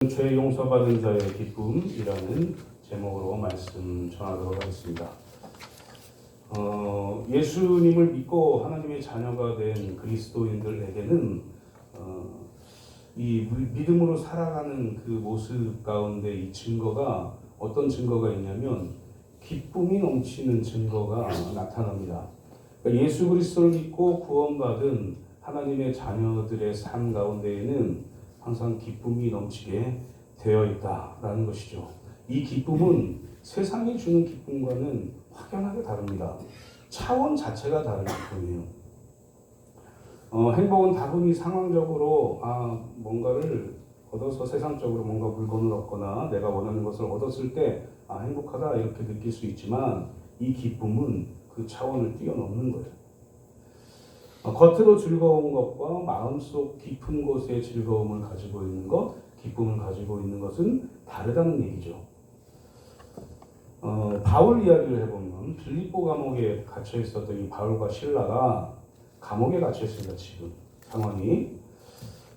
죄 용서받은 자의 기쁨이라는 제목으로 말씀 전하도록 하겠습니다. 예수님을 믿고 하나님의 자녀가 된 그리스도인들에게는 이 믿음으로 살아가는 그 모습 가운데 이 증거가 어떤 증거가 있냐면 기쁨이 넘치는 증거가 나타납니다. 그러니까 예수 그리스도를 믿고 구원받은 하나님의 자녀들의 삶 가운데에는 항상 기쁨이 넘치게 되어 있다라는 것이죠. 이 기쁨은 세상이 주는 기쁨과는 확연하게 다릅니다. 차원 자체가 다른 기쁨이에요. 행복은 다분히 상황적으로 뭔가를 얻어서 세상적으로 뭔가 물건을 얻거나 내가 원하는 것을 얻었을 때 행복하다 이렇게 느낄 수 있지만 이 기쁨은 그 차원을 뛰어넘는 거예요. 겉으로 즐거운 것과 마음속 깊은 곳에 즐거움을 가지고 있는 것, 기쁨을 가지고 있는 것은 다르다는 얘기죠. 바울 이야기를 해보면 빌립보 감옥에 갇혀 있었던 이 바울과 실라가 감옥에 갇혀 있습니다. 지금 상황이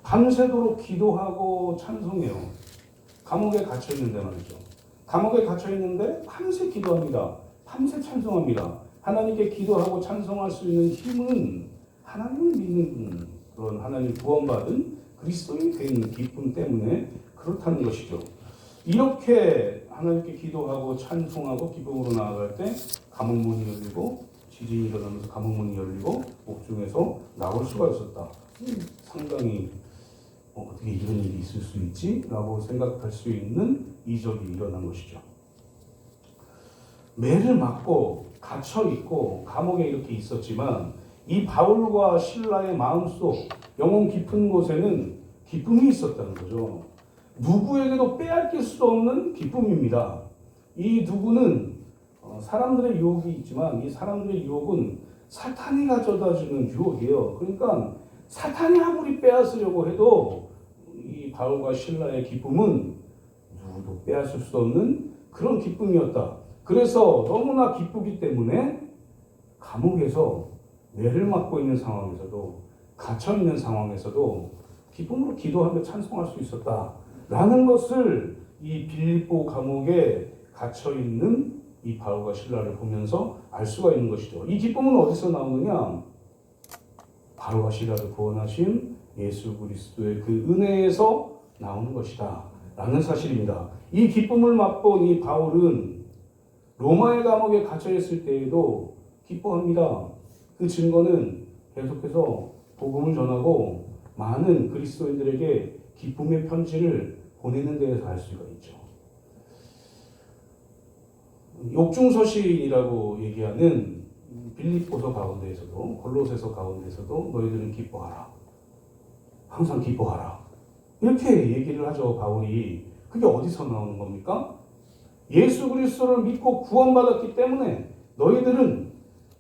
밤새도록 기도하고 찬송해요. 감옥에 갇혀 있는데 말이죠. 감옥에 갇혀 있는데 밤새 기도합니다. 밤새 찬송합니다. 하나님께 기도하고 찬송할 수 있는 힘은 하나님을 믿는 그런 하나님 구원받은 그리스도인이 된 기쁨 때문에 그렇다는 것이죠. 이렇게 하나님께 기도하고 찬송하고 기쁨으로 나아갈 때 감옥문이 열리고 지진이 일어나면서 감옥문이 열리고 옥중에서 나올 수가 있었다. 상당히 어떻게 이런 일이 있을 수 있지? 라고 생각할 수 있는 이적이 일어난 것이죠. 매를 맞고 갇혀있고 감옥에 이렇게 있었지만 이 바울과 실라의 마음속 영혼 깊은 곳에는 기쁨이 있었다는 거죠. 누구에게도 빼앗길 수 없는 기쁨입니다. 이 누구는 사람들의 유혹이 있지만 이 사람들의 유혹은 사탄이 가져다주는 유혹이에요. 그러니까 사탄이 아무리 빼앗으려고 해도 이 바울과 실라의 기쁨은 누구도 빼앗을 수 없는 그런 기쁨이었다. 그래서 너무나 기쁘기 때문에 감옥에서 매를 맞고 있는 상황에서도 갇혀 있는 상황에서도 기쁨으로 기도하며 찬송할 수 있었다라는 것을 이 빌립보 감옥에 갇혀 있는 이 바울과 실라를 보면서 알 수가 있는 것이죠. 이 기쁨은 어디서 나오느냐? 바울과 실라를 구원하신 예수 그리스도의 그 은혜에서 나오는 것이다 라는 사실입니다. 이 기쁨을 맛본 이 바울은 로마의 감옥에 갇혀 있을 때에도 기뻐합니다. 그 증거는 계속해서 복음을 전하고 많은 그리스도인들에게 기쁨의 편지를 보내는 데에서 알 수가 있죠. 옥중서신이라고 얘기하는 빌립보서 가운데에서도 골로새서 가운데에서도 너희들은 기뻐하라. 항상 기뻐하라. 이렇게 얘기를 하죠. 바울이. 그게 어디서 나오는 겁니까? 예수 그리스도를 믿고 구원받았기 때문에 너희들은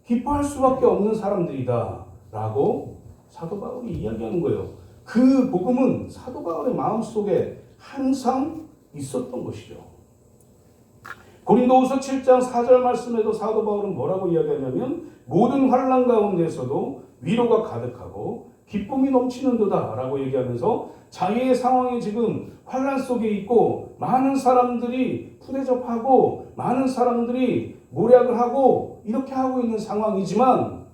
기뻐할 수밖에 없는 사람들이다 라고 사도 바울이 이야기하는 거예요. 그 복음은 사도 바울의 마음속에 항상 있었던 것이죠. 고린도후서 7장 4절 말씀에도 사도 바울은 뭐라고 이야기하냐면 모든 환난 가운데서도 위로가 가득하고 기쁨이 넘치는도다 라고 얘기하면서 자기의 상황이 지금 환난 속에 있고 많은 사람들이 푸대접하고 많은 사람들이 모략을 하고 이렇게 하고 있는 상황이지만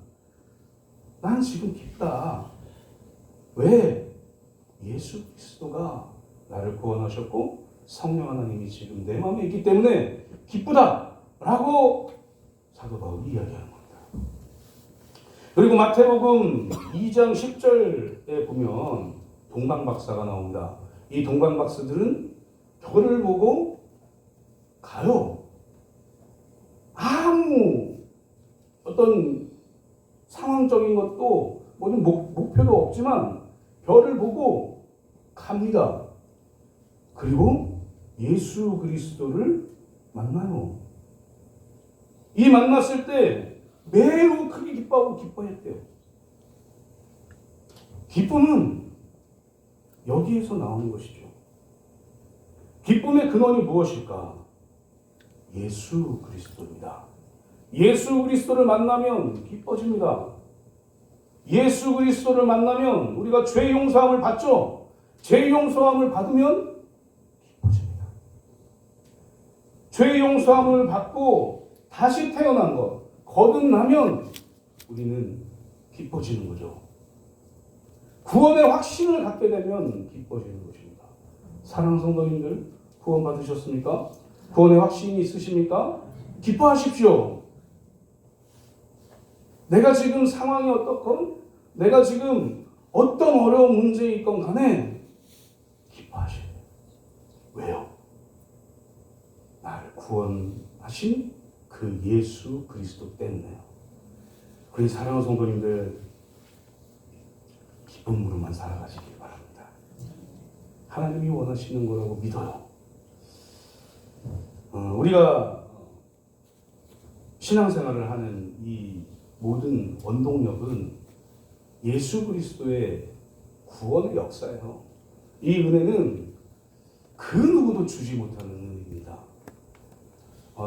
난 지금 기쁘다. 왜? 예수 그리스도가 나를 구원하셨고 성령 하나님이 지금 내 마음에 있기 때문에 기쁘다 라고 사도 바울이 이야기하는 겁니다. 그리고 마태복음 2장 10절에 보면 동방박사가 나옵니다. 이 동방박사들은 별을 보고 가요. 아무 어떤 상황적인 것도 뭐든 목표도 없지만 별을 보고 갑니다. 그리고 예수 그리스도를 만나요. 이 만났을 때 매우 크게 기뻐하고 기뻐했대요. 기쁨은 여기에서 나오는 것이죠. 기쁨의 근원이 무엇일까? 예수 그리스도입니다. 예수 그리스도를 만나면 기뻐집니다. 예수 그리스도를 만나면 우리가 죄 용서함을 받죠. 죄 용서함을 받으면 죄의 용서함을 받고 다시 태어난 것, 거듭나면 우리는 기뻐지는 거죠. 구원의 확신을 갖게 되면 기뻐지는 것입니다. 사랑하는 성도님들, 구원 받으셨습니까? 구원의 확신이 있으십니까? 기뻐하십시오. 내가 지금 상황이 어떻건, 내가 지금 어떤 어려운 문제에 있건 간에 기뻐하셔야 돼요. 왜요? 나를 구원하신 그 예수 그리스도 때문에요. 그러니 사랑하는 성도님들, 기쁨으로만 살아가시길 바랍니다. 하나님이 원하시는 거라고 믿어요. 우리가 신앙생활을 하는 이 모든 원동력은 예수 그리스도의 구원의 역사예요. 이 은혜는 그 누구도 주지 못하는 은혜입니다.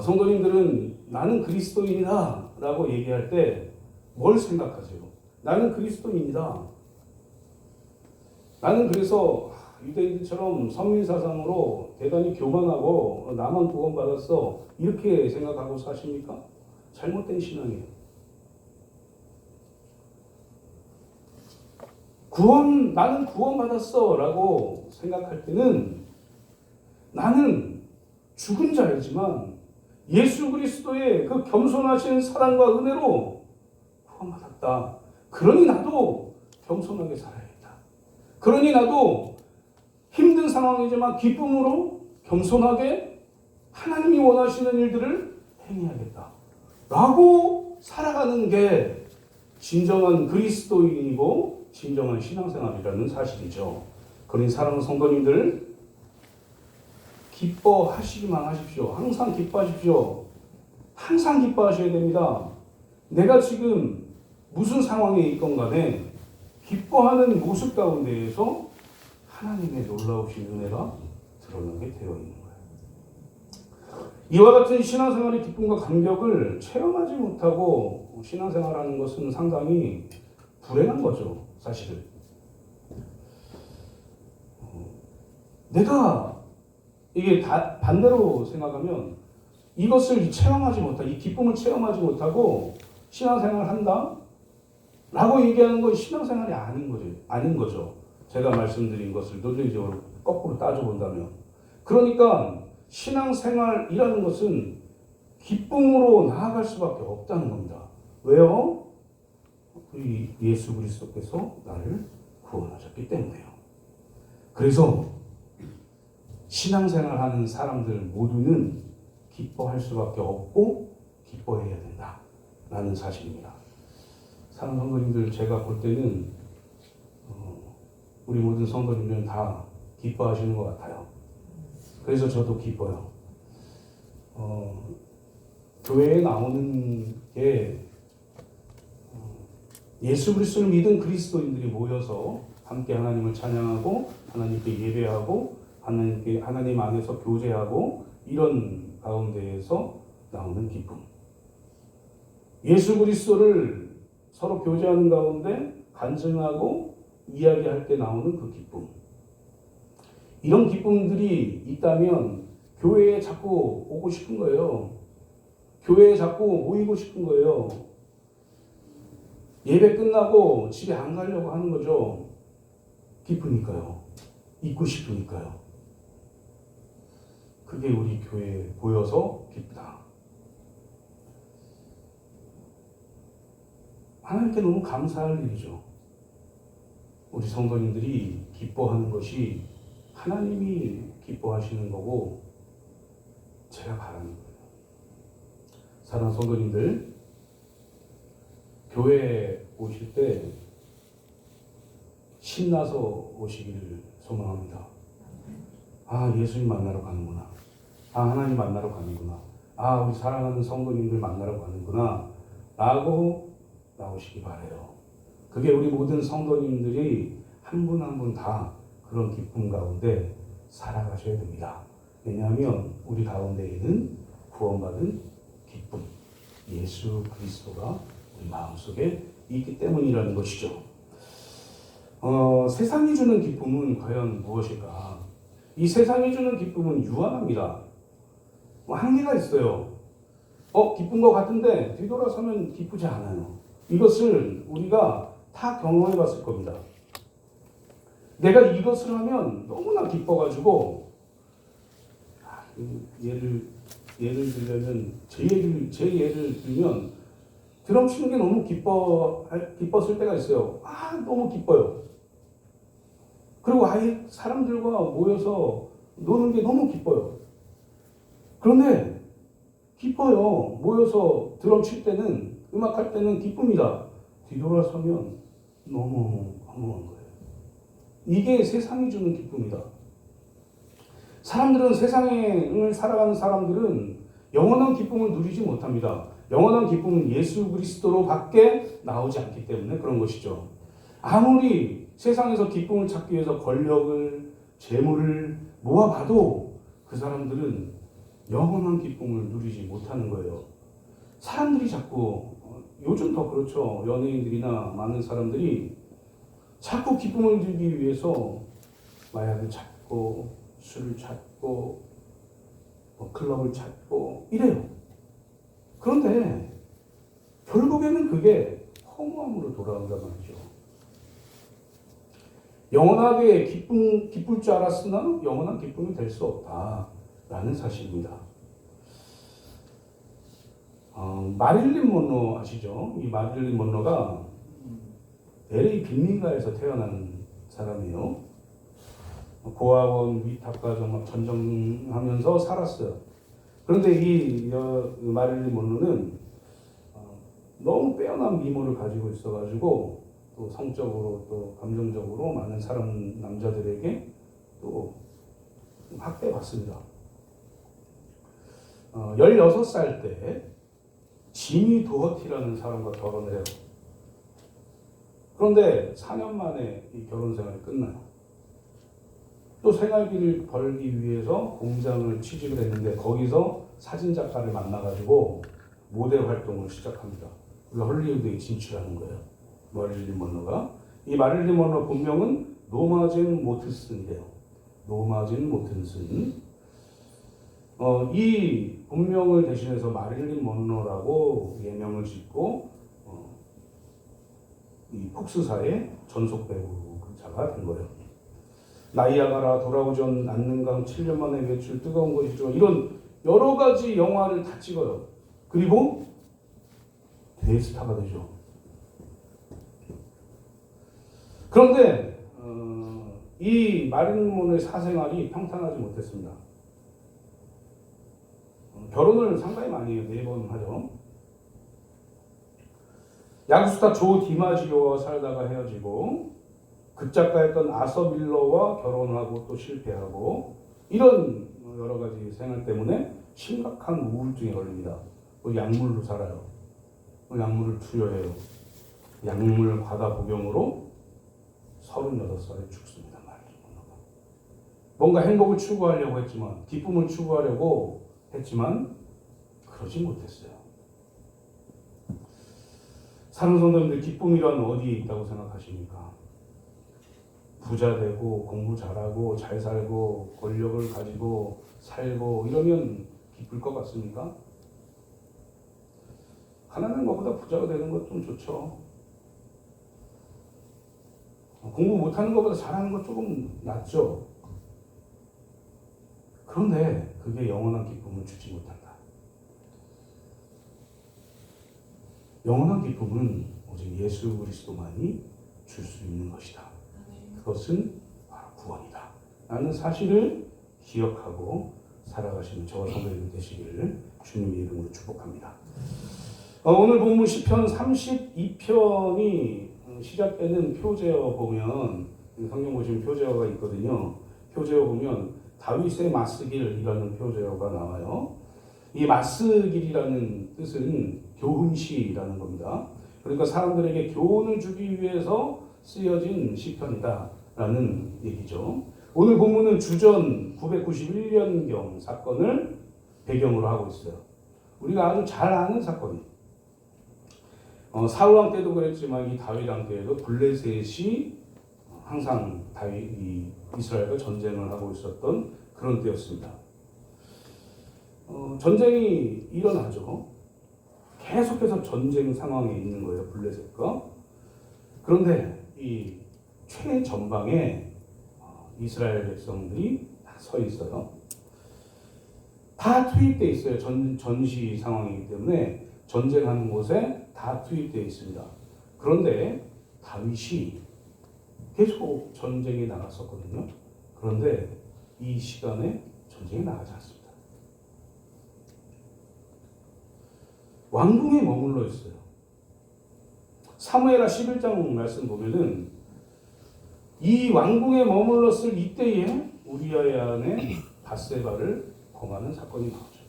성도님들은 나는 그리스도인이다 라고 얘기할 때 뭘 생각하세요? 나는 그리스도인이다. 나는 그래서 유대인들처럼 선민사상으로 대단히 교만하고 나만 구원받았어 이렇게 생각하고 사십니까? 잘못된 신앙이에요. 나는 구원받았어 라고 생각할 때는 나는 죽은 자이지만 예수 그리스도의 그 겸손하신 사랑과 은혜로 구원받았다. 그러니 나도 겸손하게 살아야겠다. 그러니 나도 힘든 상황이지만 기쁨으로 겸손하게 하나님이 원하시는 일들을 행해야겠다. 라고 살아가는 게 진정한 그리스도인이고 진정한 신앙생활이라는 사실이죠. 그러니 사랑하는 성도님들, 기뻐하시기만 하십시오. 항상 기뻐하십시오. 항상 기뻐하셔야 됩니다. 내가 지금 무슨 상황에 있건 간에 기뻐하는 모습 가운데에서 하나님의 놀라우신 은혜가 드러나게 되어 있는 거예요. 이와 같은 신앙생활의 기쁨과 감격을 체험하지 못하고 신앙생활하는 것은 상당히 불행한 거죠, 사실은. 내가 이게 반대로 생각하면 이것을 체험하지 못하고, 이 기쁨을 체험하지 못하고 신앙생활을 한다? 라고 얘기하는 건 신앙생활이 아닌 거죠. 제가 말씀드린 것을 논리적으로 거꾸로 따져본다면. 그러니까 신앙생활이라는 것은 기쁨으로 나아갈 수밖에 없다는 겁니다. 왜요? 우리 예수 그리스도께서 나를 구원하셨기 때문에요. 그래서 신앙생활하는 사람들 모두는 기뻐할 수밖에 없고 기뻐해야 된다라는 사실입니다. 사랑하는 성도님들, 제가 볼 때는 우리 모든 성도님들은 다 기뻐하시는 것 같아요. 그래서 저도 기뻐요. 교회에 나오는 게 예수 그리스도를 믿은 그리스도인들이 모여서 함께 하나님을 찬양하고 하나님께 예배하고 하나님 안에서 교제하고 이런 가운데에서 나오는 기쁨. 예수 그리스도를 서로 교제하는 가운데 간증하고 이야기할 때 나오는 그 기쁨. 이런 기쁨들이 있다면 교회에 자꾸 오고 싶은 거예요. 교회에 자꾸 모이고 싶은 거예요. 예배 끝나고 집에 안 가려고 하는 거죠. 기쁘니까요. 있고 싶으니까요. 그게 우리 교회에 보여서 기쁘다. 하나님께 너무 감사할 일이죠. 우리 성도님들이 기뻐하는 것이 하나님이 기뻐하시는 거고 제가 바라는 거예요. 사랑하는 성도님들, 교회에 오실 때 신나서 오시기를 소망합니다. 아, 예수님 만나러 가는구나. 아, 하나님 만나러 가는구나. 아, 우리 사랑하는 성도님들 만나러 가는구나. 라고 나오시기 바라요. 그게 우리 모든 성도님들이 한 분 한 분 다 그런 기쁨 가운데 살아가셔야 됩니다. 왜냐하면 우리 가운데에는 구원받은 기쁨, 예수 그리스도가 우리 마음속에 있기 때문이라는 것이죠. 세상이 주는 기쁨은 과연 무엇일까? 이 세상이 주는 기쁨은 유한합니다. 뭐 한계가 있어요. 기쁜 것 같은데 뒤돌아서면 기쁘지 않아요. 이것을 우리가 다 경험해 봤을 겁니다. 내가 이것을 하면 너무나 기뻐가지고, 예를 들면, 제 예를 들면, 드럼 치는 게 너무 기뻤을 때가 있어요. 너무 기뻐요. 그리고 아예 사람들과 모여서 노는 게 너무 기뻐요. 그런데 기뻐요. 모여서 드럼 칠 때는, 음악할 때는 기쁩니다. 뒤돌아서면 너무 허무한 거예요. 이게 세상이 주는 기쁨이다. 사람들은, 세상을 살아가는 사람들은 영원한 기쁨을 누리지 못합니다. 영원한 기쁨은 예수 그리스도로 밖에 나오지 않기 때문에 그런 것이죠. 아무리 세상에서 기쁨을 찾기 위해서 권력을, 재물을 모아봐도 그 사람들은 영원한 기쁨을 누리지 못하는 거예요. 사람들이 자꾸, 요즘 더 그렇죠. 연예인들이나 많은 사람들이 자꾸 기쁨을 누리기 위해서 마약을 찾고, 술을 찾고, 클럽을 찾고 이래요. 그런데 결국에는 그게 허무함으로 돌아온단 말이죠. 영원하게 기쁠 줄 알았으나 영원한 기쁨이 될 수 없다라는 사실입니다. 마릴린 먼로 아시죠? 이 마릴린 먼로가 LA 빈민가에서 태어난 사람이에요. 고아원 위탁과 정말 전전하면서 살았어요. 그런데 이 마릴린 먼로는 너무 빼어난 미모를 가지고 있어가지고 또 성적으로 또 감정적으로 많은 남자들에게 또 학대받습니다. 16살 때 지미 도허티라는 사람과 결혼을 해요. 그런데 4년 만에 이 결혼 생활이 끝나요. 또 생활비를 벌기 위해서 공장을 취직을 했는데 거기서 사진작가를 만나가지고 모델 활동을 시작합니다. 그리고 헐리우드에 진출하는 거예요. 마릴린 먼로가. 이 마릴린 먼로 본명은 노마젠 모튼슨이래요. 노마젠 모튼슨. 이 본명을 대신해서 마릴린 먼로라고 예명을 짓고 이 폭스사의 전속 배우자가 된 거예요. 나이아가라, 돌아오지 않는 강, 7년 만에 외출, 뜨거운 것이죠. 이런 여러 가지 영화를 다 찍어요. 그리고 대스타가 되죠. 그런데 이 마릴린 먼로의 사생활이 평탄하지 못했습니다. 결혼을 상당히 많이 해요. 4번 하죠. 야구스타 조 디마지오와 살다가 헤어지고 극작가였던 아서 밀러와 결혼하고 또 실패하고 이런 여러 가지 생활 때문에 심각한 우울증에 걸립니다. 약물로 살아요. 약물을 투여해요. 약물 과다 복용으로 38살에 죽습니다. 뭔가 행복을 추구하려고 했지만, 기쁨을 추구하려고 했지만 그러지 못했어요. 사랑하는 성도님들, 기쁨이란 어디에 있다고 생각하십니까? 부자 되고 공부 잘하고 잘 살고 권력을 가지고 살고 이러면 기쁠 것 같습니까? 가난한 것보다 부자가 되는 것 좀 좋죠. 공부 못하는 것보다 잘하는 것 조금 낫죠. 그런데 그게 영원한 기쁨을 주지 못한다. 영원한 기쁨은 오직 예수 그리스도만이 줄 수 있는 것이다. 그것은 바로 구원이다. 라는 사실을 기억하고 살아가시는 저와 성도님들 되시기를 주님의 이름으로 축복합니다. 오늘 본문 시편 32편이 시작되는 표제어 보면, 성경 보시면 표제어가 있거든요. 표제어 보면 다윗의 마스길이라는 표제어가 나와요. 이 마스길이라는 뜻은 교훈시라는 겁니다. 그러니까 사람들에게 교훈을 주기 위해서 쓰여진 시편이다라는 얘기죠. 오늘 본문은 주전 991년경 사건을 배경으로 하고 있어요. 우리가 아주 잘 아는 사건이에요. 사울왕 때도 그랬지만 이 다윗왕 때에도 블레셋이 항상 이스라엘과 전쟁을 하고 있었던 그런 때였습니다. 전쟁이 일어나죠. 계속해서 전쟁 상황에 있는 거예요, 블레셋과. 그런데 이 최전방에 이스라엘 백성들이 다 서 있어요. 다 투입되어 있어요. 전시 상황이기 때문에 전쟁하는 곳에 다 투입되어 있습니다. 그런데 다윗이 계속 전쟁에 나갔었거든요. 그런데 이 시간에 전쟁에 나가지 않습니다. 왕궁에 머물러 있어요. 사무엘하 11장 말씀 보면은 이 왕궁에 머물렀을 이때에 우리아의 아내 밧세바를 범하는 사건이 나오죠.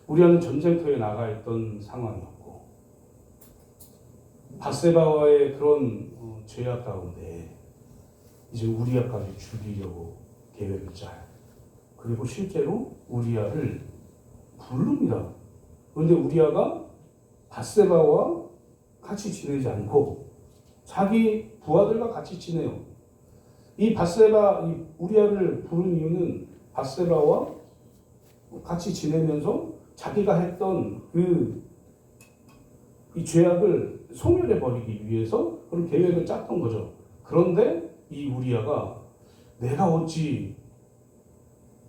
우리아는 전쟁터에 나가 있던 상황이었고 밧세바와의 그런 죄악 가운데 이제 우리아까지 죽이려고 계획을 짜요. 그리고 실제로 우리아를 부릅니다. 그런데 우리아가 밧세바와 같이 지내지 않고 자기 부하들과 같이 지내요. 이 우리아를 부른 이유는 밧세바와 같이 지내면서 자기가 했던 이 죄악을 소멸해 버리기 위해서 그런 계획을 짰던 거죠. 그런데 이 우리아가 내가 어찌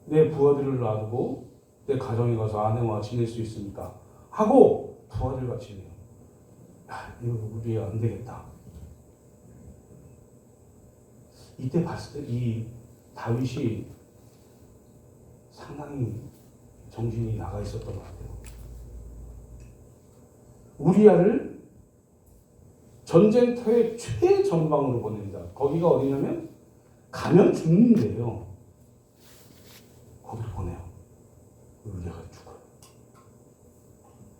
내 부하들을 놔두고 내 가정에 가서 아내와 지낼 수 있습니까? 하고 부하들과 지내요. 이거 우리아 안 되겠다. 이때 봤을 때 이 다윗이 상당히 정신이 나가 있었던 것 같아요. 우리아를 전쟁터의 최전방으로 보냅니다. 거기가 어디냐면 가면 죽는데요. 거기로 보내요. 우리아가 죽어요.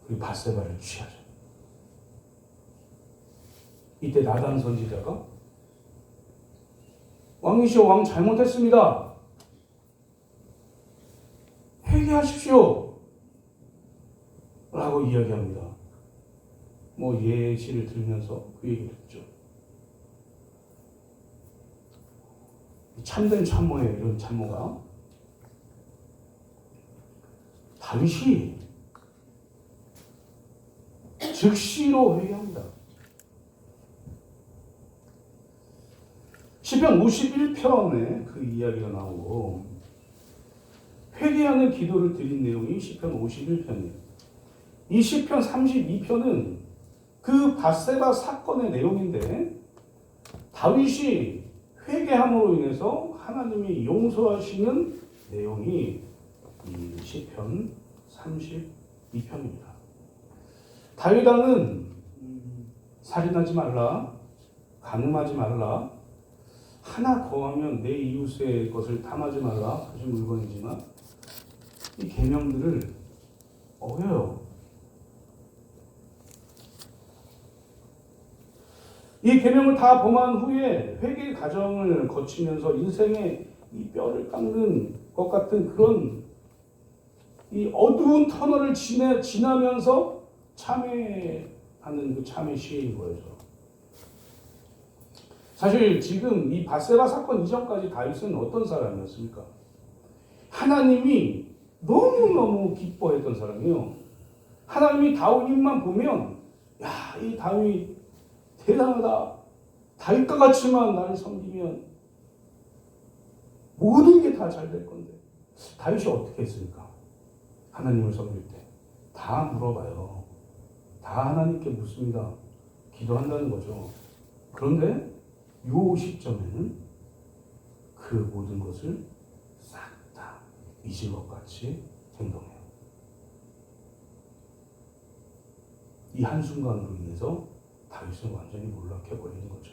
그리고 밧세바를 취하죠. 이때 나단 선지자가 왕이시여, 왕 잘못했습니다. 회개하십시오. 라고 이야기합니다. 예시를 들면서 그 얘기를 했죠. 참된 참모예요, 이런 참모가. 다윗이 즉시로 회개합니다. 시편 51편에 그 이야기가 나오고 회개하는 기도를 드린 내용이 시편 51편이에요. 이 시편 32편은 그 밧세바 사건의 내용인데 다윗이 회개함으로 인해서 하나님이 용서하시는 내용이 이 시편 32편입니다. 다윗 왕은 살인하지 말라, 간음하지 말라, 하나 더하면 내 이웃의 것을 탐하지 말라 하신 물건이지만 이 계명들을 어겨요. 이 계명을 다 범한 후에 회개 과정을 거치면서 인생의 이 뼈를 깎는 것 같은 그런 이 어두운 터널을 지나면서 참회하는 그 참회 시인 거예요. 사실 지금 이 밧세바 사건 이전까지 다윗은 어떤 사람이었습니까? 하나님이 너무너무 기뻐했던 사람이에요. 하나님이 다윗만 보면 이 다윗 대단하다. 다윗과 같이만 나를 섬기면 모든 게 다 잘 될 건데. 다윗이 어떻게 했습니까? 하나님을 섬길 때 다 물어봐요. 다 하나님께 묻습니다. 기도한다는 거죠. 그런데 요 시점에는 그 모든 것을 싹 다 잊은 것 같이 행동해요. 이 한순간으로 인해서 다윗은 완전히 몰락해버리는 거죠.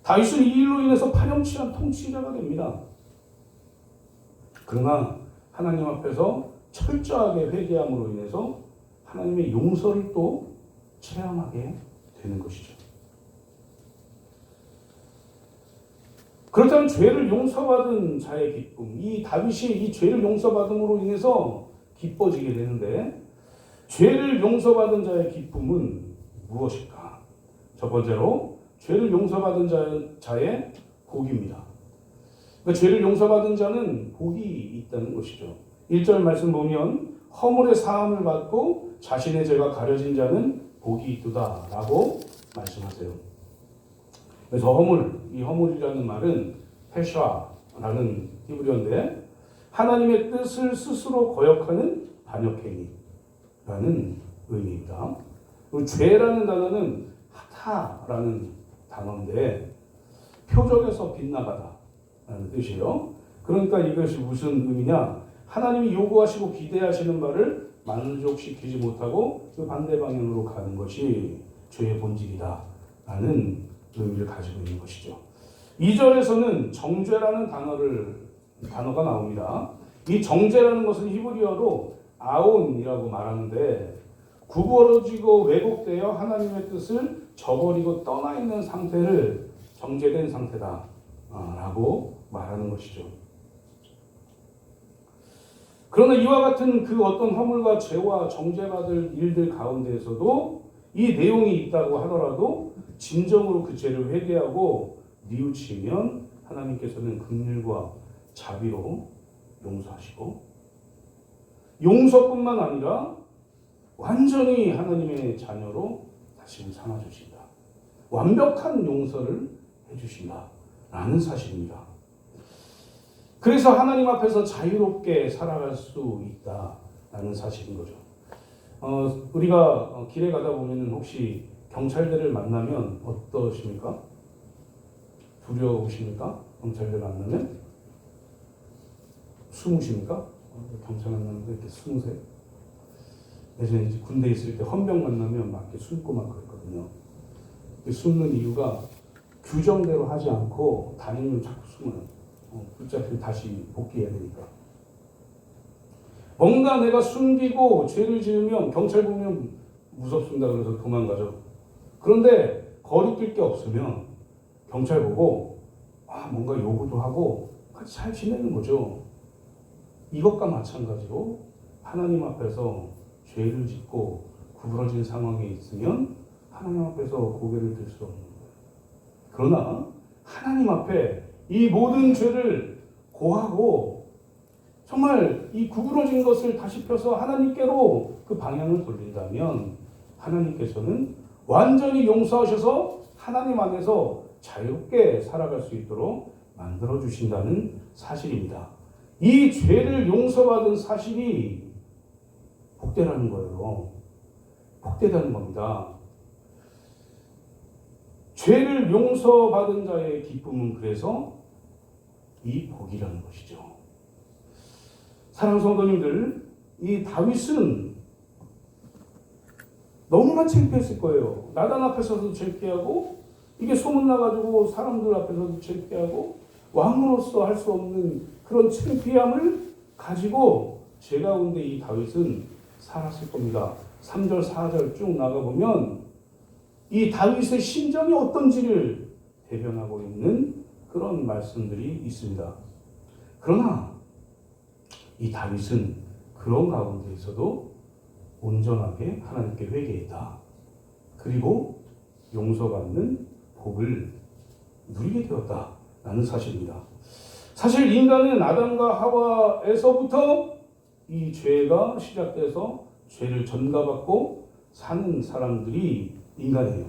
다윗은 이 일로 인해서 파렴치한 통치자가 됩니다. 그러나 하나님 앞에서 철저하게 회개함으로 인해서 하나님의 용서를 또 체험하게 되는 것이죠. 그렇다면 죄를 용서받은 자의 기쁨, 이 다윗이 이 죄를 용서받음으로 인해서 기뻐지게 되는데 죄를 용서받은 자의 기쁨은 무엇일까? 첫 번째로 죄를 용서받은 자의 복입니다. 그러니까 죄를 용서받은 자는 복이 있다는 것이죠. 1절 말씀 보면 허물의 사함을 받고 자신의 죄가 가려진 자는 복이 있도다 라고 말씀하세요. 그래서 이 허물이라는 말은 페샤라는 히브리어인데 하나님의 뜻을 스스로 거역하는 반역행위라는 의미입니다. 그리고 죄라는 단어는 하타라는 단어인데 표적에서 빗나가다라는 뜻이에요. 그러니까 이것이 무슨 의미냐? 하나님이 요구하시고 기대하시는 바를 만족시키지 못하고 그 반대 방향으로 가는 것이 죄의 본질이다라는 의미를 가지고 있는 것이죠. 2절에서는 정죄라는 단어가 나옵니다. 이 정죄라는 것은 히브리어로 아온이라고 말하는데 구부러지고 왜곡되어 하나님의 뜻을 저버리고 떠나 있는 상태를 정죄된 상태다 라고 말하는 것이죠. 그러나 이와 같은 그 어떤 허물과 죄와 정죄받을 일들 가운데에서도 이 내용이 있다고 하더라도 진정으로 그 죄를 회개하고 뉘우치면 하나님께서는 긍휼과 자비로 용서하시고 용서뿐만 아니라 완전히 하나님의 자녀로 다시 삼아주신다. 완벽한 용서를 해주신다라는 사실입니다. 그래서 하나님 앞에서 자유롭게 살아갈 수 있다라는 사실인 거죠. 우리가 길에 가다 보면 혹시 경찰들을 만나면 어떠십니까? 두려우십니까? 경찰들 만나면? 숨으십니까? 경찰 만나면 이렇게 숨으세요? 예전에 이제 군대에 있을 때 헌병 만나면 막 이렇게 숨고 막 그랬거든요. 숨는 이유가 규정대로 하지 않고 다니면 자꾸 숨어요. 붙잡히면 다시 복귀해야 되니까. 뭔가 내가 숨기고 죄를 지으면 경찰 보면 무섭습니다. 그래서 도망가죠. 그런데 거리낄 게 없으면 경찰 보고 뭔가 요구도 하고 같이 잘 지내는 거죠. 이것과 마찬가지로 하나님 앞에서 죄를 짓고 구부러진 상황에 있으면 하나님 앞에서 고개를 들 수 없는 거예요. 그러나 하나님 앞에 이 모든 죄를 고하고 정말 이 구부러진 것을 다시 펴서 하나님께로 그 방향을 돌린다면 하나님께서는 완전히 용서하셔서 하나님 안에서 자유롭게 살아갈 수 있도록 만들어 주신다는 사실입니다. 이 죄를 용서받은 사실이 복되라는 거예요. 복되다는 겁니다. 죄를 용서받은 자의 기쁨은 그래서 이 복이라는 것이죠. 사랑하는 성도님들, 이 다윗은 너무나 창피했을 거예요. 나단 앞에서도 창피하고 이게 소문나가지고 사람들 앞에서도 창피하고 왕으로서 할 수 없는 그런 창피함을 가지고 제 가운데 이 다윗은 살았을 겁니다. 3절, 4절 쭉 나가보면 이 다윗의 심정이 어떤지를 대변하고 있는 그런 말씀들이 있습니다. 그러나 이 다윗은 그런 가운데에서도 온전하게 하나님께 회개했다. 그리고 용서받는 복을 누리게 되었다라는 사실입니다. 사실 인간은 아담과 하와에서부터 이 죄가 시작돼서 죄를 전가받고 사는 사람들이 인간이에요.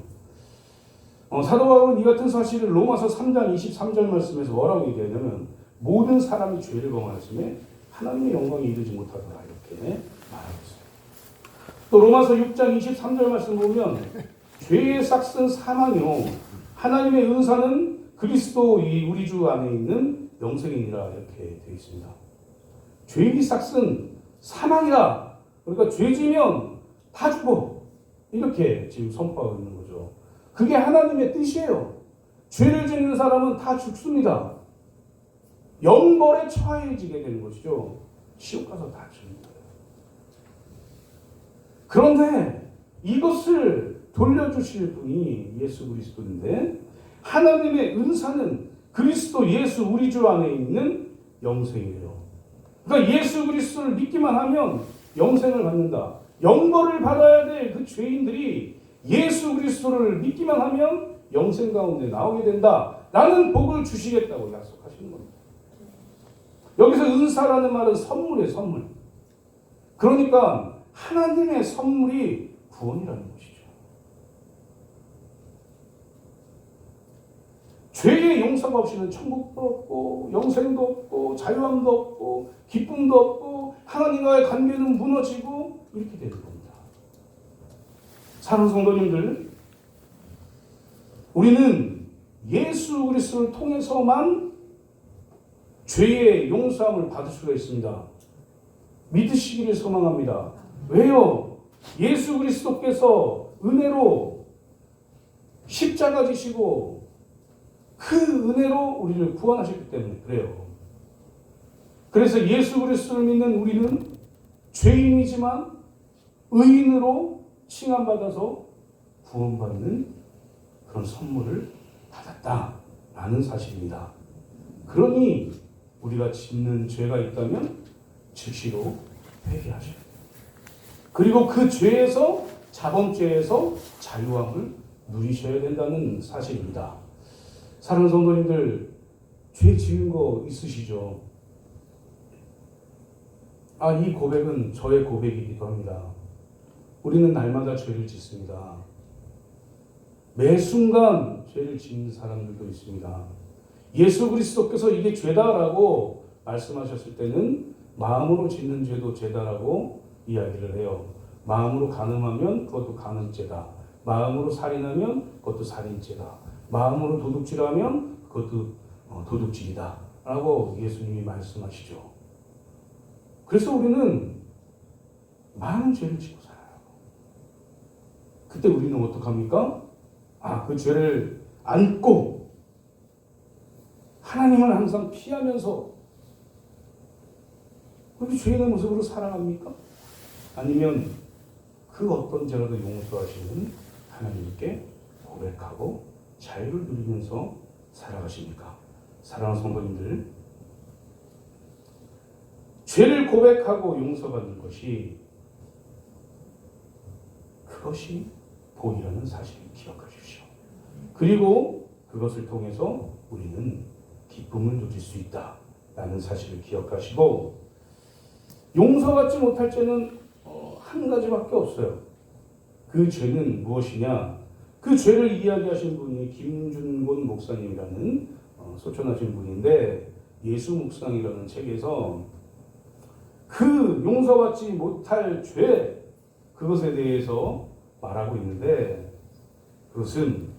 사도 바울은 이 같은 사실을 로마서 3장 23절 말씀에서 뭐라고 얘기하냐면 모든 사람이 죄를 범하였음에 하나님의 영광에 이르지 못하더라 이렇게 말하고 있어요. 또 로마서 6장 23절 말씀 보면 죄의 싹은 사망이요 하나님의 은사는 그리스도 우리 주 안에 있는 영생이니라 이렇게 되어 있습니다. 죄의 싹은 사망이다. 그러니까 죄 지면 다 죽어. 이렇게 지금 선포하고 있는 거죠. 그게 하나님의 뜻이에요. 죄를 짓는 사람은 다 죽습니다. 영벌에 처해지게 되는 것이죠. 지옥 가서 다 죽는 거예요. 그런데 이것을 돌려주실 분이 예수 그리스도인데 하나님의 은사는 그리스도 예수 우리 주 안에 있는 영생이에요. 그러니까 예수 그리스도를 믿기만 하면 영생을 받는다. 영벌을 받아야 될 그 죄인들이 예수 그리스도를 믿기만 하면 영생 가운데 나오게 된다. 라는 복을 주시겠다고 약속하시는 겁니다. 여기서 은사라는 말은 선물이에요, 선물. 그러니까 하나님의 선물이 구원이라는 것이죠. 죄의 용서가 없이는 천국도 없고 영생도 없고 자유함도 없고 기쁨도 없고 하나님과의 관계는 무너지고 이렇게 되는 겁니다. 사랑하는 성도님들, 우리는 예수 그리스도를 통해서만 죄의 용서함을 받을 수가 있습니다. 믿으시기를 소망합니다. 왜요? 예수 그리스도께서 은혜로 십자가 지시고 그 은혜로 우리를 구원하셨기 때문에 그래요. 그래서 예수 그리스도를 믿는 우리는 죄인이지만 의인으로 칭함받아서 구원받는 그런 선물을 받았다라는 사실입니다. 그러니 우리가 짓는 죄가 있다면 즉시로 회개하셔야 돼요. 그리고 그 죄에서, 자범죄에서 자유함을 누리셔야 된다는 사실입니다. 사랑하는 성도님들, 죄 지은 거 있으시죠? 이 고백은 저의 고백이기도 합니다. 우리는 날마다 죄를 짓습니다. 매 순간 죄를 짓는 사람들도 있습니다. 예수 그리스도께서 이게 죄다라고 말씀하셨을 때는 마음으로 짓는 죄도 죄다라고 이야기를 해요. 마음으로 간음하면 그것도 간음죄다. 마음으로 살인하면 그것도 살인죄다. 마음으로 도둑질하면 그것도 도둑질이다 라고 예수님이 말씀하시죠. 그래서 우리는 많은 죄를 짓고 살아요. 그때 우리는 어떡합니까? 그 죄를 안고 하나님을 항상 피하면서 그렇게 죄인의 모습으로 살아갑니까? 아니면 그 어떤 죄라도 용서하시는 하나님께 고백하고 자유를 누리면서 살아가십니까? 사랑하는 성도님들, 죄를 고백하고 용서받는 것이 그것이 복이라는 사실을 기억하십시오. 그리고 그것을 통해서 우리는 기쁨을 누릴 수 있다라는 사실을 기억하시고, 용서받지 못할 죄는 한 가지밖에 없어요. 그 죄는 무엇이냐? 그 죄를 이야기하신 분이 김준곤 목사님이라는 소천하신 분인데, 예수 묵상이라는 책에서 그 용서받지 못할 죄, 그것에 대해서 말하고 있는데, 그것은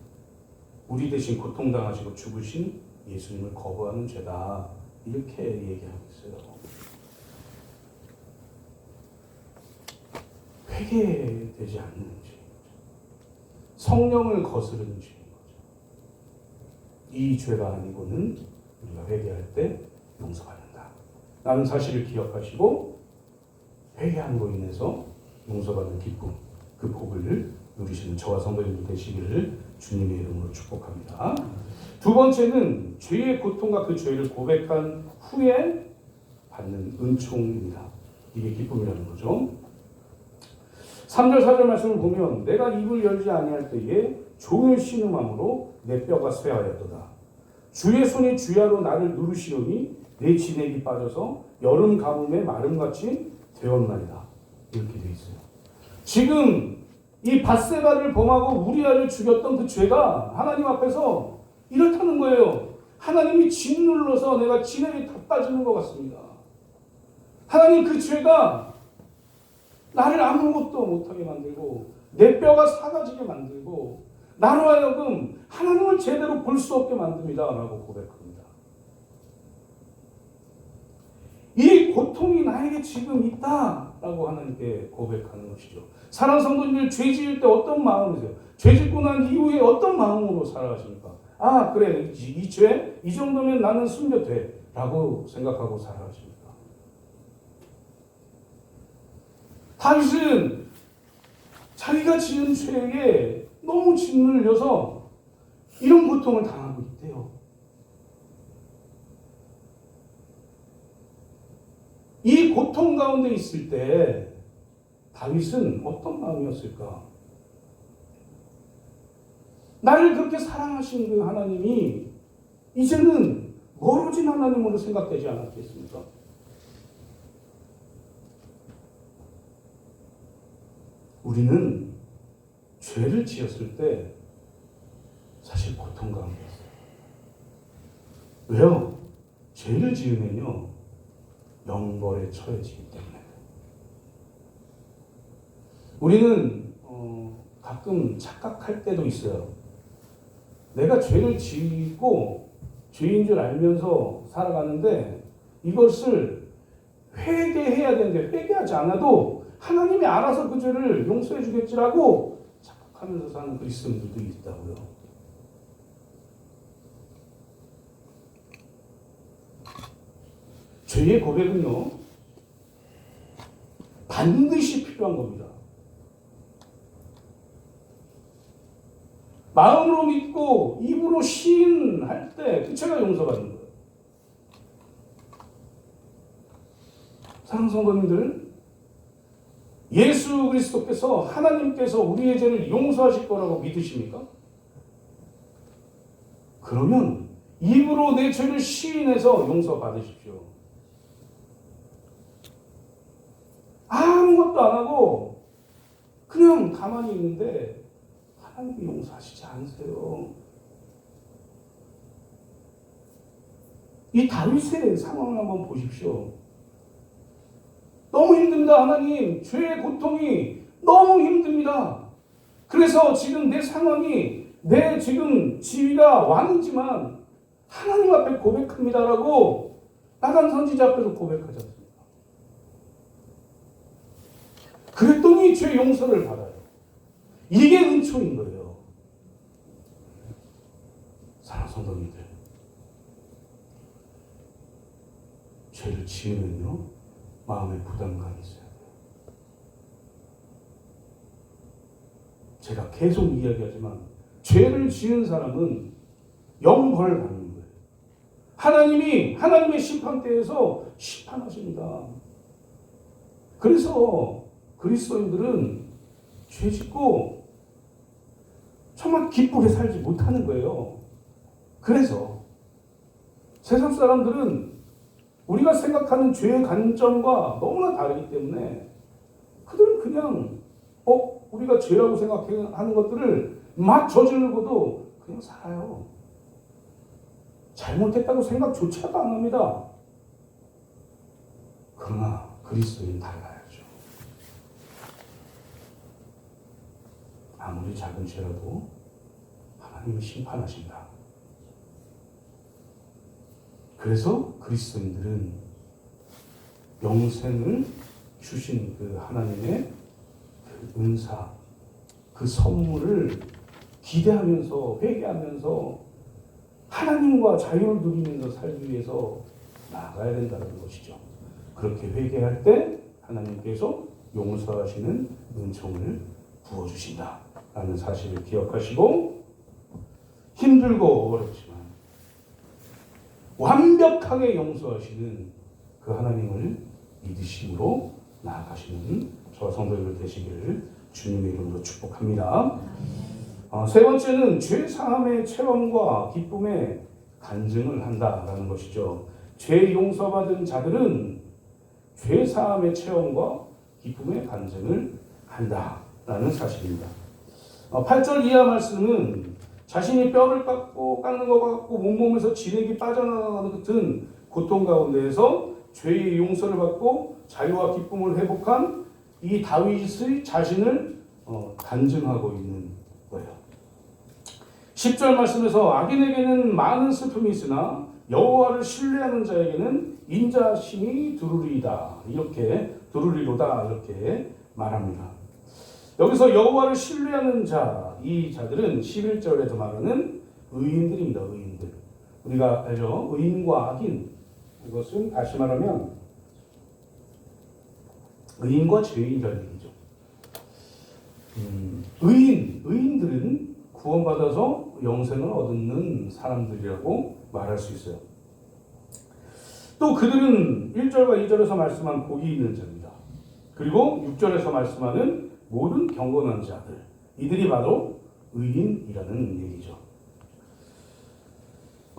우리 대신 고통당하시고 죽으신 예수님을 거부하는 죄다, 이렇게 얘기하고 있어요. 회개되지 않는 죄인 거죠. 성령을 거스르는 죄인 거죠. 이 죄가 아니고는 우리가 회개할 때 용서받는다 라는 사실을 기억하시고, 회개함으로 인해서 용서받는 기쁨, 그 복을 누리시는 저와 성도님들 되시기를 주님의 이름으로 축복합니다. 두 번째는 죄의 고통과 그 죄를 고백한 후에 받는 은총입니다. 이게 기쁨이라는 거죠. 3절 4절 말씀을 보면, 내가 입을 열지 아니할 때에 종일 신음함으로 내 뼈가 쇠하였도다. 주의 손이 주야로 나를 누르시오니 내 진액이 빠져서 여름 가뭄에 마름같이 되었나이다. 이렇게 되어 있어요. 지금 이 밧세바를 범하고 우리아를 죽였던 그 죄가 하나님 앞에서 이렇다는 거예요. 하나님이 짓눌러서 내가 진액이 다 빠지는 것 같습니다. 하나님, 그 죄가 나를 아무것도 못하게 만들고 내 뼈가 사가지게 만들고 나로 하여금 하나님을 제대로 볼 수 없게 만듭니다 라고 고백합니다. 이 고통이 나에게 지금 있다 라고 하나님께 고백하는 것이죠. 사랑하는 성도님들, 죄 지을 때 어떤 마음이세요? 죄 짓고 난 이후에 어떤 마음으로 살아가십니까? 그래, 이 죄 이 정도면 나는 숨겨돼 라고 생각하고 살아가십니까? 다윗은 자기가 지은 죄에 너무 짓눌려서 이런 고통을 당하고 있대요. 이 고통 가운데 있을 때 다윗은 어떤 마음이었을까? 나를 그렇게 사랑하신 그 하나님이 이제는 멀어진 하나님으로 생각되지 않았겠습니까? 우리는 죄를 지었을 때 사실 고통 가운데 있어요. 왜요? 죄를 지으면요, 영벌에 처해지기 때문에. 우리는 가끔 착각할 때도 있어요. 내가 죄를 지고 죄인 줄 알면서 살아가는데 이것을 회개해야 되는데 회개하지 않아도 하나님이 알아서 그 죄를 용서해 주겠지라고 착각하면서 사는 그리스도인들도 있다고요. 죄의 고백은요, 반드시 필요한 겁니다. 마음으로 믿고 입으로 시인할 때 그 죄가 용서받는 거예요. 사랑하는 성도님들, 예수 그리스도께서 하나님께서 우리의 죄를 용서하실 거라고 믿으십니까? 그러면 입으로 내 죄를 시인해서 용서받으십시오. 아무것도 안 하고 그냥 가만히 있는데 하나님이 용서하시지 않으세요. 이 다윗의 상황을 한번 보십시오. 너무 힘듭니다. 하나님, 죄의 고통이 너무 힘듭니다. 그래서 지금 내 상황이, 내 지금 지위가 왕이지만 하나님 앞에 고백합니다라고 나간 선지자 앞에서 고백하지 않습니까? 그랬더니 죄 용서를 받아요. 이게 은총인 거예요. 사랑하는 성도님들, 죄를 지으면요, 마음에 부담감이 있어요. 제가 계속 이야기하지만 죄를 지은 사람은 영벌을 받는 거예요. 하나님이 하나님의 심판대에서 심판하십니다. 그래서 그리스도인들은 죄 짓고 정말 기쁘게 살지 못하는 거예요. 그래서 세상 사람들은 우리가 생각하는 죄의 관점과 너무나 다르기 때문에 그들은 그냥 우리가 죄라고 생각하는 것들을 막 저지르고도 그냥 살아요. 잘못했다고 생각조차도 안 합니다. 그러나 그리스도인 달라야죠. 아무리 작은 죄라도 하나님이 심판하신다. 그래서 그리스도인들은 영생을 주신 그 하나님의 그 은사, 그 선물을 기대하면서 회개하면서 하나님과 자유를 누리면서 살기 위해서 나아가야 된다는 것이죠. 그렇게 회개할 때 하나님께서 용서하시는 은총을 부어주신다라는 사실을 기억하시고, 힘들고 어렵지만 완벽하게 용서하시는 그 하나님을 믿으심으로 나아가시는 저와 성도님들 되시기를 주님의 이름으로 축복합니다. 세 번째는 죄 사함의 체험과 기쁨의 간증을 한다라는 것이죠. 죄 용서받은 자들은 죄 사함의 체험과 기쁨의 간증을 한다라는 사실입니다. 8절 이하 말씀은 자신이 뼈를 깎는 것 같고 몸에서 진액이 빠져나가는 같은 고통 가운데에서 죄의 용서를 받고 자유와 기쁨을 회복한 이 다윗의 자신을 간증하고 있는 거예요. 10절 말씀에서 악인에게는 많은 슬픔이 있으나 여호와를 신뢰하는 자에게는 인자심이 두루리이다. 이렇게 두루리로다 이렇게 말합니다. 여기서 여호와를 신뢰하는 자, 이 자들은 11절에서 말하는 의인들입니다. 의인들. 우리가 알죠? 의인과 악인. 이것은 다시 말하면 의인과 죄인이라는 얘기죠. 의인들은 구원받아서 영생을 얻는 사람들이라고 말할 수 있어요. 또 그들은 1절과 2절에서 말씀한 복이 있는 자입니다. 그리고 6절에서 말씀하는 모든 경건한 자들, 이들이 바로 의인이라는 얘기죠.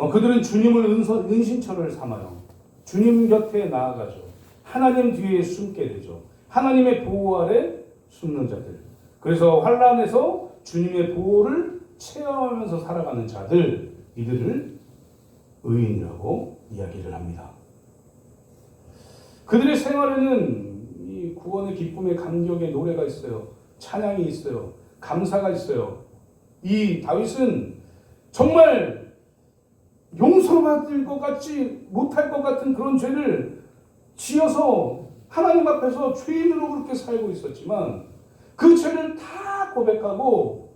그들은 주님을 은신처를 삼아요. 주님 곁에 나아가죠. 하나님 뒤에 숨게 되죠. 하나님의 보호 아래 숨는 자들. 그래서 환난에서 주님의 보호를 체험하면서 살아가는 자들, 이들을 의인이라고 이야기를 합니다. 그들의 생활에는 이 구원의 기쁨의 감격의 노래가 있어요. 찬양이 있어요. 감사가 있어요. 이 다윗은 정말 용서받을 것 같지 못할 것 같은 그런 죄를 지어서 하나님 앞에서 죄인으로 그렇게 살고 있었지만 그 죄를 다 고백하고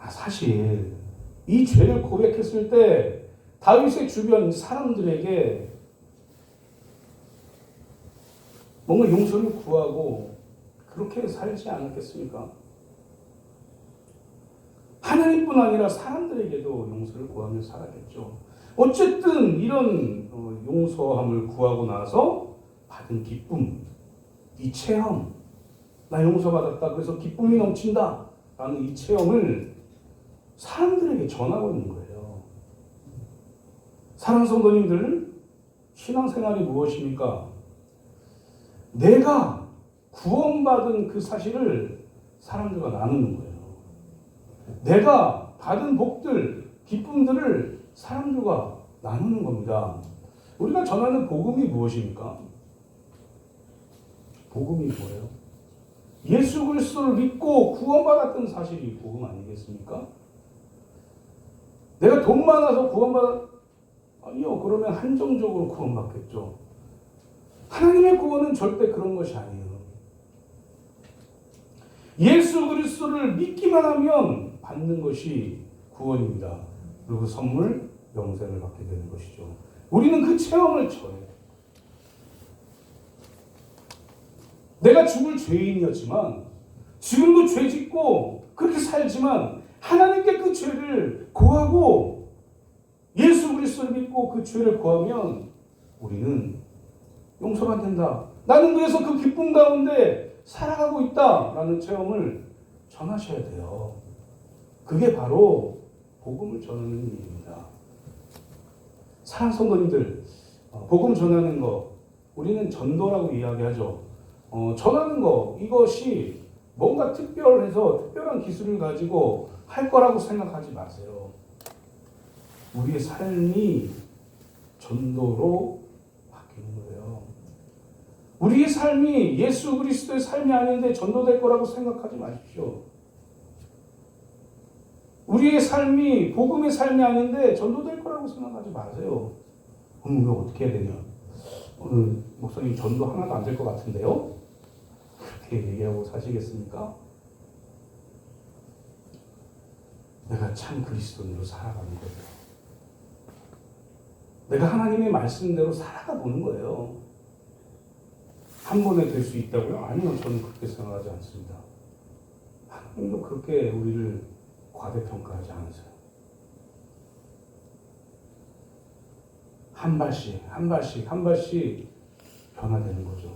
사실 이 죄를 고백했을 때 다윗의 주변 사람들에게 뭔가 용서를 구하고 그렇게 살지 않았겠습니까? 하나님뿐 아니라 사람들에게도 용서를 구하며 살았겠죠. 어쨌든 이런 용서함을 구하고 나서 받은 기쁨, 이 체험, 나 용서받았다 그래서 기쁨이 넘친다 라는 이 체험을 사람들에게 전하고 있는 거예요. 사랑하는 성도님들, 신앙생활이 무엇입니까? 내가 구원받은 그 사실을 사람들과 나누는 거예요. 내가 받은 복들, 기쁨들을 사람들과 나누는 겁니다. 우리가 전하는 복음이 무엇입니까? 복음이 뭐예요? 예수 그리스도를 믿고 구원받았던 사실이 복음 아니겠습니까? 내가 돈 많아서 아니요. 그러면 한정적으로 구원받겠죠. 하나님의 구원은 절대 그런 것이 아니에요. 예수 그리스도를 믿기만 하면 받는 것이 구원입니다. 그리고 선물, 영생을 받게 되는 것이죠. 우리는 그 체험을 전해요. 내가 죽을 죄인이었지만 지금도 죄 짓고 그렇게 살지만 하나님께 그 죄를 고하고 예수 그리스도를 믿고 그 죄를 고하면 우리는 용서받는다. 나는 그래서 그 기쁨 가운데 살아가고 있다라는 체험을 전하셔야 돼요. 그게 바로 복음을 전하는 일입니다. 사랑하는 성도님들, 복음 전하는 거 우리는 전도라고 이야기하죠. 전하는 거 이것이 뭔가 특별한 기술을 가지고 할 거라고 생각하지 마세요. 우리의 삶이 전도로 바뀌는 거예요. 우리의 삶이 예수 그리스도의 삶이 아닌데 전도될 거라고 생각하지 마십시오. 우리의 삶이 복음의 삶이 아닌데 전도될 거라고 생각하지 마세요. 이거 어떻게 해야 되냐? 오늘 목사님 전도 하나도 안 될 것 같은데요? 그렇게 얘기하고 사시겠습니까? 내가 참 그리스도인으로 살아가는 거예요. 내가 하나님의 말씀대로 살아가 보는 거예요. 한 번에 될 수 있다고요? 아니요, 저는 그렇게 생각하지 않습니다. 하나님도 그렇게 우리를 과대평가하지 않으세요. 한 발씩 변화되는 거죠.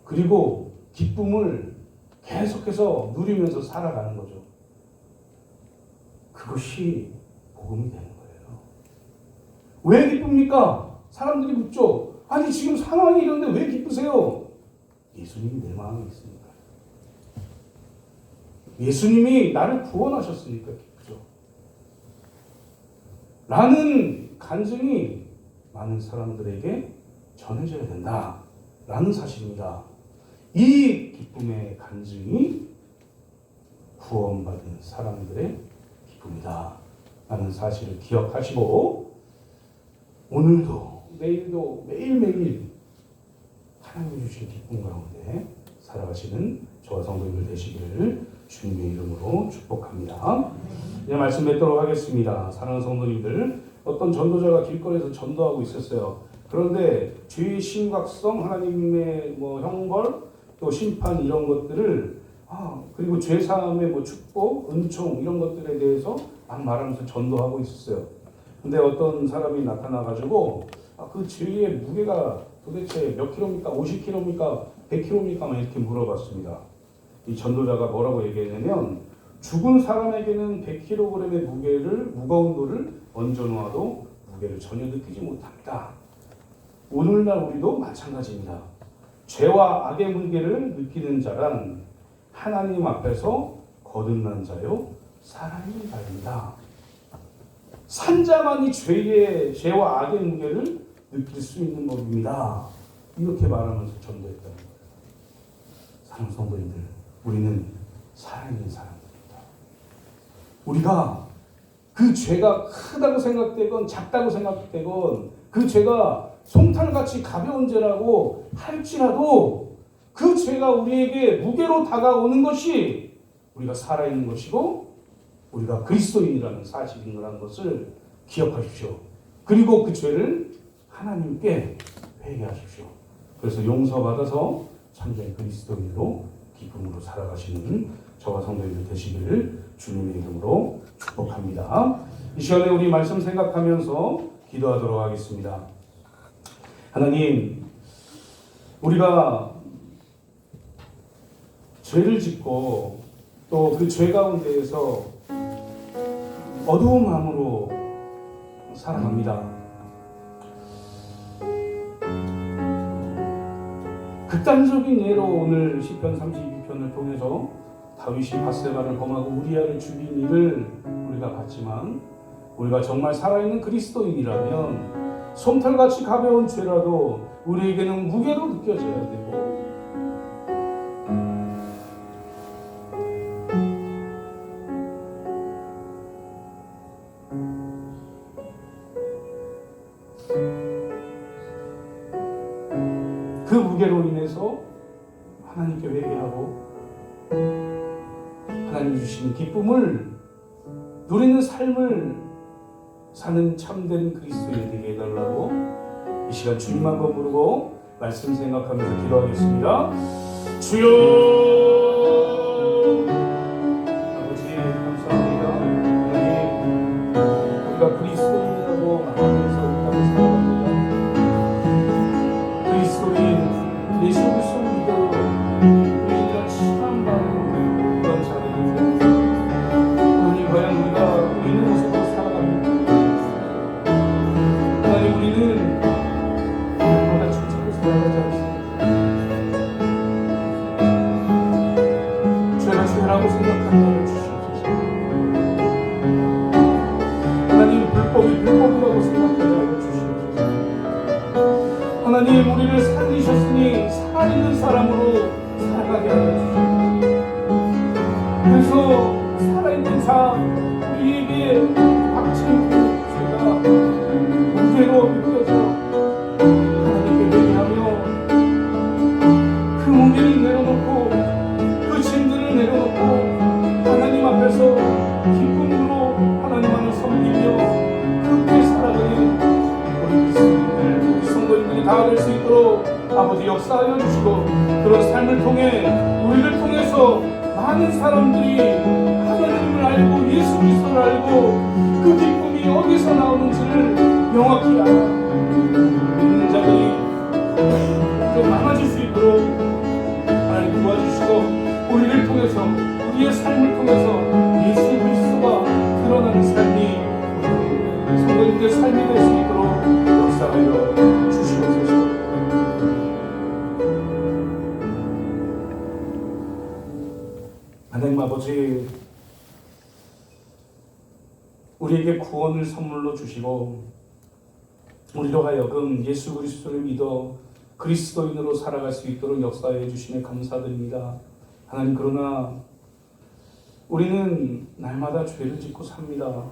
그리고 기쁨을 계속해서 누리면서 살아가는 거죠. 그것이 복음이 되는 거예요. 왜 기쁩니까? 사람들이 묻죠. 아니 지금 상황이 이런데 왜 기쁘세요? 예수님이 내 마음에 있으니까. 예수님이 나를 구원하셨으니까 기쁘죠. 라는 간증이 많은 사람들에게 전해져야 된다라는 사실입니다. 이 기쁨의 간증이 구원받은 사람들의 기쁨이다 라는 사실을 기억하시고 오늘도 내일도 매일매일 하나님이 주신 기쁨 가운데 살아가시는 저와 성도님들 되시기를 주님의 이름으로 축복합니다. 이제 말씀 맺도록 하겠습니다. 사랑하는 성도님들, 어떤 전도자가 길거리에서 전도하고 있었어요. 그런데 죄의 심각성, 하나님의 형벌, 또 심판 이런 것들을 그리고 죄사함의 축복, 은총 이런 것들에 대해서 막 말하면서 전도하고 있었어요. 근데 어떤 사람이 나타나가지고 그 죄의 무게가 도대체 몇 킬로입니까? 50킬로입니까? 100킬로입니까? 이렇게 물어봤습니다. 이 전도자가 뭐라고 얘기했냐면 죽은 사람에게는 100kg의 무거운 돌을 얹어놓아도 무게를 전혀 느끼지 못합니다. 오늘날 우리도 마찬가지입니다. 죄와 악의 무게를 느끼는 자란 하나님 앞에서 거듭난 자요 살아있는 자입니다. 산자만이 죄와 악의 무게를 느낄 수 있는 법입니다. 이렇게 말하면서 전도했다는 거예요. 사랑하는 성도님들, 우리는 살아있는 사람들입니다. 우리가 그 죄가 크다고 생각되건 작다고 생각되건 그 죄가 송탄같이 가벼운 죄라고 할지라도 그 죄가 우리에게 무게로 다가오는 것이 우리가 살아있는 것이고 우리가 그리스도인이라는 사실인 거라는 것을 기억하십시오. 그리고 그 죄를 하나님께 회개하십시오. 그래서 용서받아서 참된 그리스도인으로 기쁨으로 살아가시는 저와 성도님들 되시기를 주님의 이름으로 축복합니다. 이 시간에 우리 말씀 생각하면서 기도하도록 하겠습니다. 하나님, 우리가 죄를 짓고 또 그 죄 가운데에서 어두운 마음으로 살아갑니다. 극단적인 예로 오늘 시편 32편을 통해서 다윗이 밧세바를 범하고 우리아를 죽인 일을 우리가 봤지만 우리가 정말 살아있는 그리스도인이라면 솜털같이 가벼운 죄라도 우리에게는 무게로 느껴져야 되고 그 무게로 인해서 하나님께 회개하고 하나님 주시는 기쁨을 누리는 삶을 사는 참된 그리스도인이 되게 해달라고 이 시간 주님 한번 부르고 말씀 생각하면서 기도하겠습니다. 주여 아버지 감사합니다. 하나님 우리가 그리스도인이라고 말하면서 우리가 살아갑니다. 그리스도인 예수 그리스도 믿어 우리가 친한 마음으로 그런 자들인데 하나님 과연 우리가 우리는 모습으로 살아갑니다. 하나님 우리는 얼마나 축복을 살아가지 않습니까? 죄가 죄라고 생각하는 나를 주시옵소서. 하나님 불법이 불법이라고 생각하는 나를 주시옵소서. 하나님 우리를 살리셨으니 살아있는 사람으로 살아가게 하여 주시옵소서. 그래서 살아있는 자 우리에게 닥친 그 죄가 무게로 느껴져 하나님께 회개하며 그 무게를 내려놓고 그 짐들을 내려놓고 하나님 앞에서 기쁨으로 하나님 안을 섬기며 그렇게 살아가는 우리 그리스도인들 우리 성도님들이 다 될 수 있도록 아버지 역사하여 주시고 그런 삶을 통해 우리를 통해서 많은 사람들이 하나님을 알고 예수 그리스도를 알고 그 기쁨이 어디서 나오는지를 명확히 알아 믿는 자들이 좀 많아질 수 있도록 하나님 도와주시고 우리를 통해서 우리의 삶을 통해서 예수 그리스도가 드러나는 삶이 성도님들의 삶이 될 수 있도록 역사하여 주시옵소서. 하나님 아버지 우리에게 구원을 선물로 주시고 우리로 하여금 예수 그리스도를 믿어 그리스도인으로 살아갈 수 있도록 역사해 주시며 감사드립니다. 하나님 그러나 우리는 날마다 죄를 짓고 삽니다.